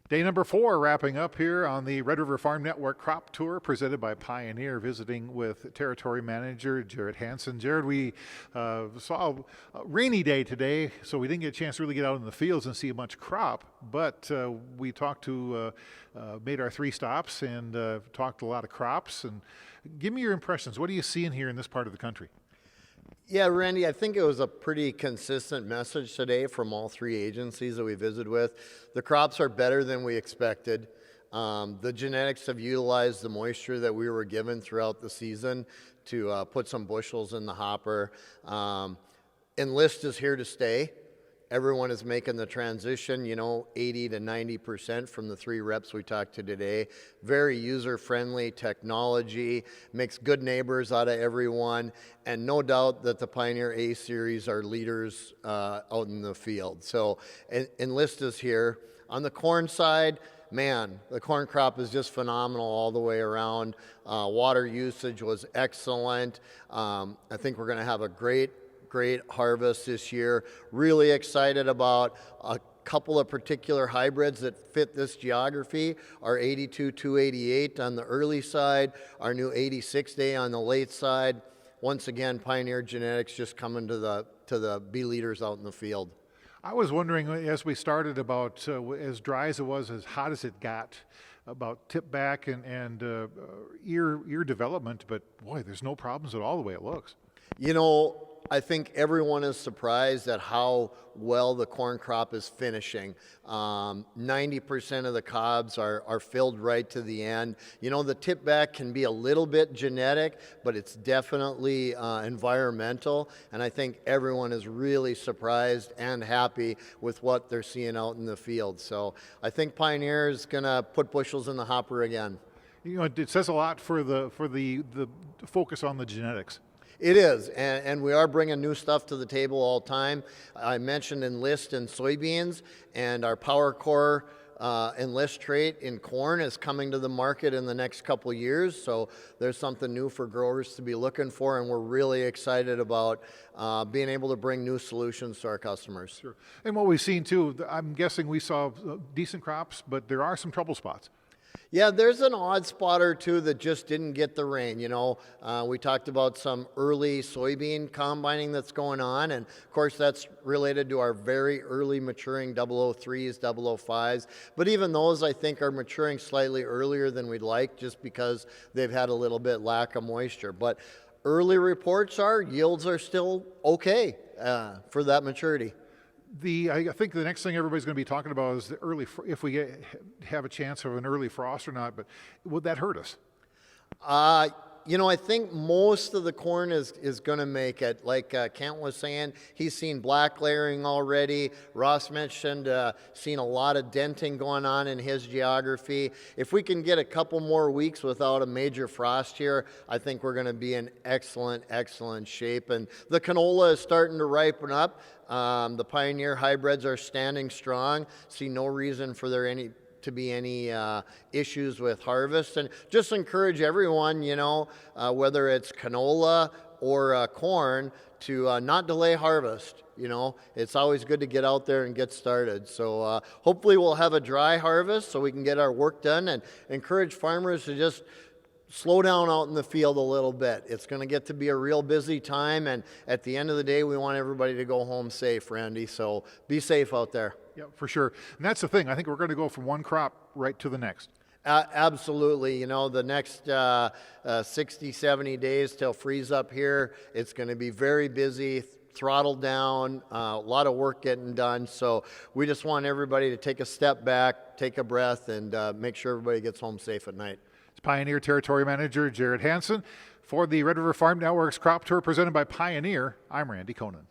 Day number 4 wrapping up here on the Red River Farm Network Crop Tour presented by Pioneer, visiting with Territory Manager Jared Hansen. Jared, we saw a rainy day today, so we didn't get a chance to really get out in the fields and see much crop, but we made our 3 stops and talked a lot of crops. And give me your impressions. What are you seeing here in this part of the country? Yeah, Randy, I think it was a pretty consistent message today from all 3 agencies that we visited with. The crops are better than we expected. The genetics have utilized the moisture that we were given throughout the season to put some bushels in the hopper. Enlist is here to stay. Everyone is making the transition, 80 to 90% from the 3 reps we talked to today. Very user-friendly technology, makes good neighbors out of everyone, and no doubt that the Pioneer A Series are leaders out in the field. So Enlist is here. On the corn side, man, the corn crop is just phenomenal all the way around. Water usage was excellent. I think we're going to have a great harvest this year. Really excited about a couple of particular hybrids that fit this geography. Our 82-288 on the early side, our new 86-day on the late side. Once again, Pioneer genetics just coming to the be leaders out in the field. I was wondering, as we started, about as dry as it was, as hot as it got, about tip back and ear development, but boy, there's no problems at all the way it looks. I think everyone is surprised at how well the corn crop is finishing. 90% of the cobs are filled right to the end. The tip back can be a little bit genetic, but it's definitely environmental, and I think everyone is really surprised and happy with what they're seeing out in the field. So I think Pioneer is going to put bushels in the hopper again. It says a lot for the focus on the genetics. It is, and we are bringing new stuff to the table all the time. I mentioned Enlist in soybeans, and our Power Core Enlist trait in corn is coming to the market in the next couple of years, so there's something new for growers to be looking for, and we're really excited about being able to bring new solutions to our customers. Sure. And what we've seen too, I'm guessing we saw decent crops, but there are some trouble spots. Yeah, there's an odd spot or two that just didn't get the rain. We talked about some early soybean combining that's going on, and of course that's related to our very early maturing 003s, 005s. But even those, I think, are maturing slightly earlier than we'd like, just because they've had a little bit lack of moisture. But early reports are yields are still okay for that maturity. I think the next thing everybody's going to be talking about is the early, if we have a chance of an early frost or not, but would that hurt us? I think most of the corn is going to make it. Like Kent was saying, he's seen black layering already. Ross mentioned seeing a lot of denting going on in his geography. If we can get a couple more weeks without a major frost here, I think we're going to be in excellent shape. And the canola is starting to ripen up. The Pioneer hybrids are standing strong. See no reason for to be any issues with harvest, and just encourage everyone, whether it's canola or corn, to not delay harvest. It's always good to get out there and get started. So hopefully we'll have a dry harvest so we can get our work done, and encourage farmers to just slow down out in the field a little bit. It's going to get to be a real busy time, and at the end of the day, we want everybody to go home safe, Randy. So be safe out there. Yeah, for sure. And that's the thing. I think we're going to go from one crop right to the next. Absolutely. The next 60, 70 days till freeze up here, it's going to be very busy, throttled down, a lot of work getting done. So we just want everybody to take a step back, take a breath, and make sure everybody gets home safe at night. It's Pioneer Territory Manager Jared Hansen. For the Red River Farm Network's Crop Tour presented by Pioneer, I'm Randy Koenen.